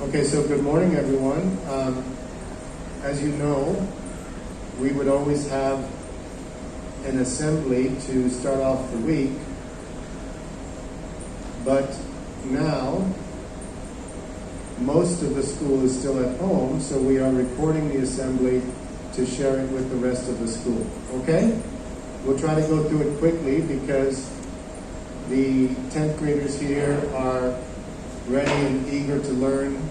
Okay, so good morning, everyone. As you know, we would always have an assembly to start off the week, but now most of the school is still at home, so we are recording the assembly to share it with the rest of the school. Okay? We'll try to go through it quickly because the 10th graders here are ready and eager to learn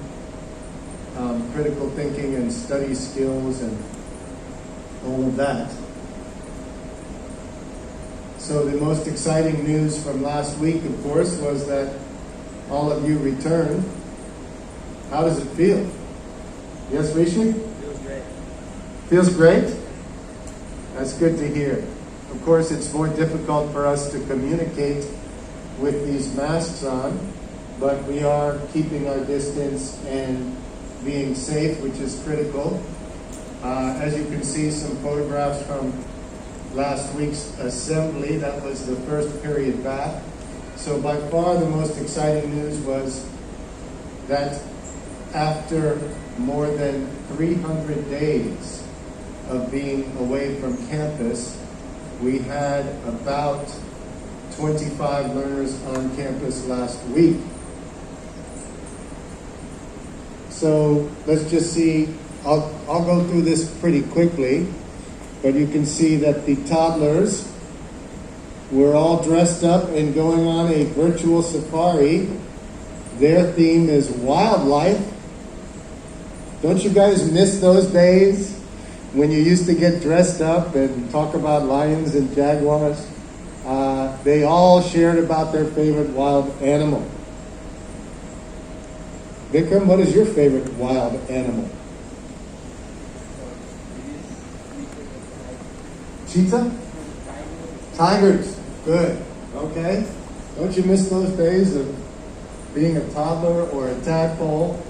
critical thinking and study skills and all of that. So the most exciting news from last week, of course, was that all of you returned. How does it feel? Yes, Rishi? Feels great. Feels great? That's good to hear. Of course, it's more difficult for us to communicate with these masks on, but we are keeping our distance and being safe, which is critical. As you can see, some photographs from last week's assembly. That was the first period back. So by far the most exciting news was that after more than 300 days of being away from campus, we had about 25 learners on campus last week. So let's just see, I'll go through this pretty quickly, but you can see that the toddlers were all dressed up and going on a virtual safari. Their theme is wildlife. Don't you guys miss those days when you used to get dressed up and talk about lions and jaguars? They all shared about their favorite wild animal. Vikram, what is your favorite wild animal? Cheetah? Tigers. Good. Okay. Don't you miss those days of being a toddler or a tadpole?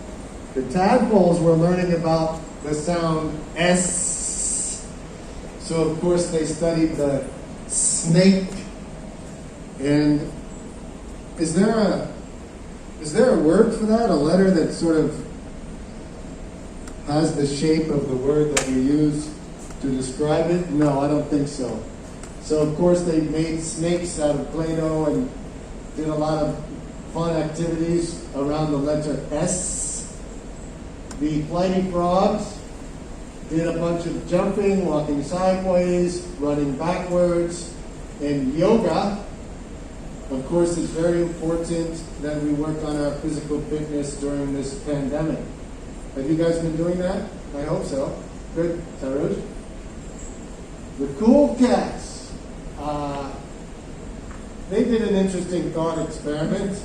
The tadpoles were learning about the sound S. So of course they studied the snake. And is there a word for that? A letter that sort of has the shape of the word that you use to describe it? No, I don't think so. So of course they made snakes out of Play-Doh and did a lot of fun activities around the letter S. The flighty frogs did a bunch of jumping, walking sideways, running backwards, and yoga. Of course, it's very important that we work on our physical fitness during this pandemic. Have you guys been doing that? I hope so. Good, Saruj. The Cool Cats. They did an interesting thought experiment.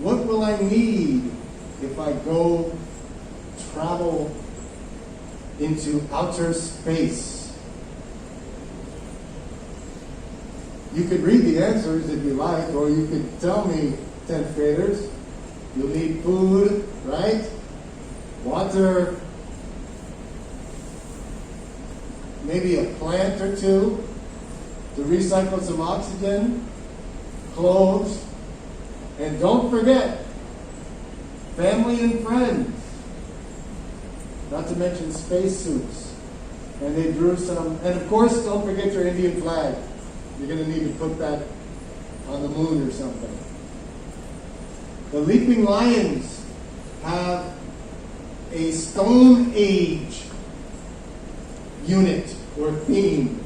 What will I need if I go travel into outer space? You could read the answers if you like, or you could tell me, 10th graders. You'll need food, right? Water, maybe a plant or two to recycle some oxygen, clothes, and don't forget, family and friends. Not to mention spacesuits. And they drew some, and of course, don't forget your Indian flag. You're going to need to put that on the moon or something. The Leaping Lions have a Stone Age unit or theme.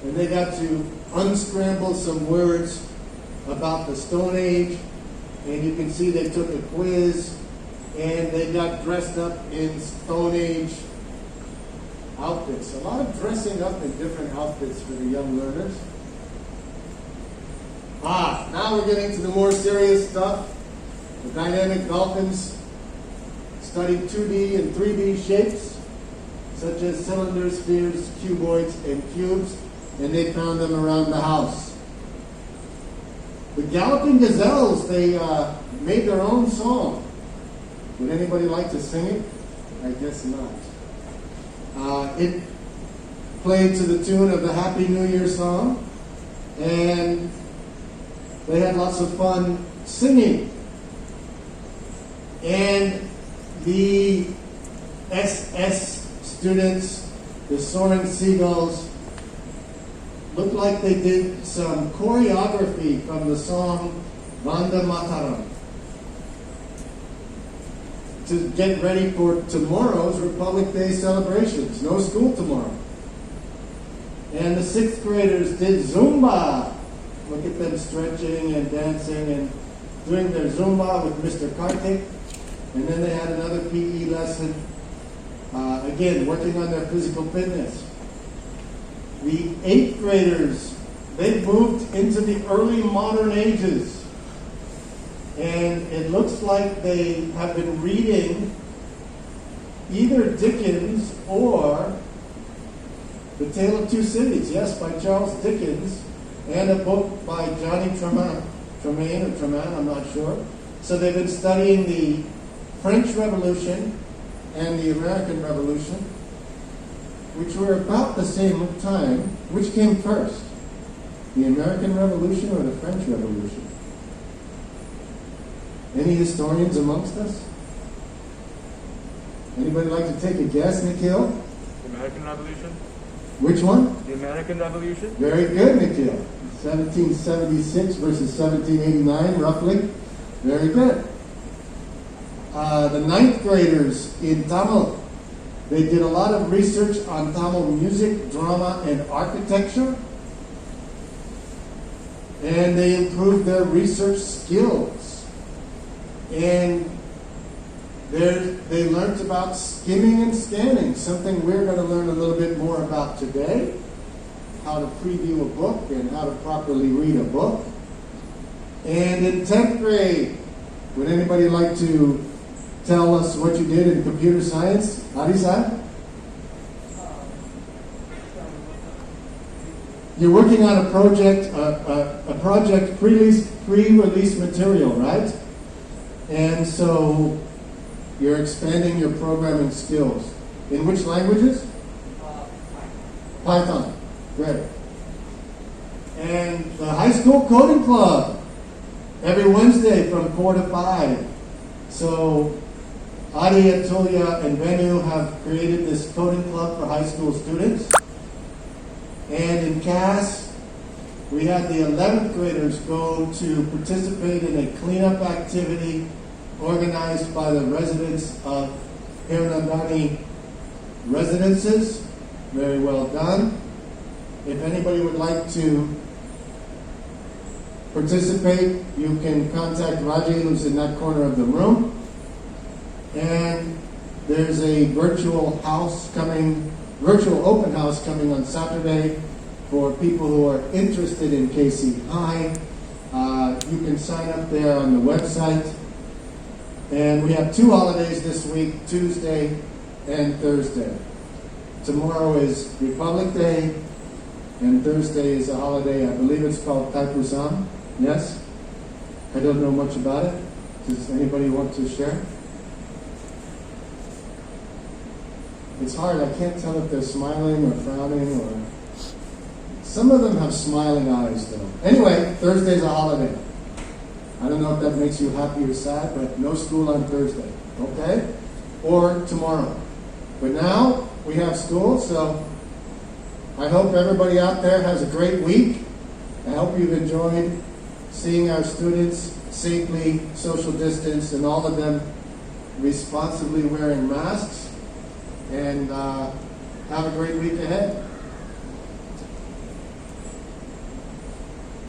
And they got to unscramble some words about the Stone Age. And you can see they took a quiz and they got dressed up in Stone Age outfits. A lot of dressing up in different outfits for the young learners. Now we're getting to the more serious stuff. The dynamic dolphins studied 2D and 3D shapes, such as cylinders, spheres, cuboids, and cubes, and they found them around the house. The galloping gazelles, they made their own song. Would anybody like to sing it? I guess not. It played to the tune of the Happy New Year song, and they had lots of fun singing. And The SS students, the Soaring Seagulls, looked like they did some choreography from the song Vande Mataram to get ready for tomorrow's Republic Day celebrations. No school tomorrow. And the 6th graders did Zumba. Look at them stretching and dancing and doing their Zumba with Mr. Kartik. And then they had another PE lesson, again, working on their physical fitness. The 8th graders, they moved into the early modern ages. And it looks like they have been reading either Dickens or The Tale of Two Cities, yes, by Charles Dickens, and a book by Johnny Tremain, I'm not sure. So they've been studying the French Revolution and the American Revolution, which were about the same time. Which came first? The American Revolution or the French Revolution? Any historians amongst us? Anybody like to take a guess, Nikhil? The American Revolution? Which one? The American Revolution? Very good, Nikhil. 1776 versus 1789, roughly. Very good. The 9th graders in Tamil, they did a lot of research on Tamil music, drama, and architecture. And they improved their research skills. And they learned about skimming and scanning, something we're going to learn a little bit more about today. How to preview a book and how to properly read a book. And in 10th grade, would anybody like to tell us what you did in computer science? Arisa? You're working on a project, a project pre-release material, right? And so you're expanding your programming skills. In which languages? Python. Great. And the high school coding club, every Wednesday from 4 to 5. So Adi, Atulya, and Venu have created this coding club for high school students. And in CAS, we had the 11th graders go to participate in a cleanup activity organized by the residents of Hirnandani residences. Very well done. If anybody would like to participate, you can contact Raji, who's in that corner of the room. And there's a virtual open house coming on Saturday for people who are interested in KC High. You can sign up there on the website. And we have 2 holidays this week, Tuesday and Thursday. Tomorrow is Republic Day, and Thursday is a holiday. I believe it's called Thaipusam. Yes? I don't know much about it. Does anybody want to share? It's hard. I can't tell if they're smiling or frowning or... Some of them have smiling eyes, though. Anyway, Thursday's a holiday. I don't know if that makes you happy or sad, but no school on Thursday. Okay? Or tomorrow. But now we have school, so I hope everybody out there has a great week. I hope you've enjoyed seeing our students safely social distance and all of them responsibly wearing masks. And have a great week ahead.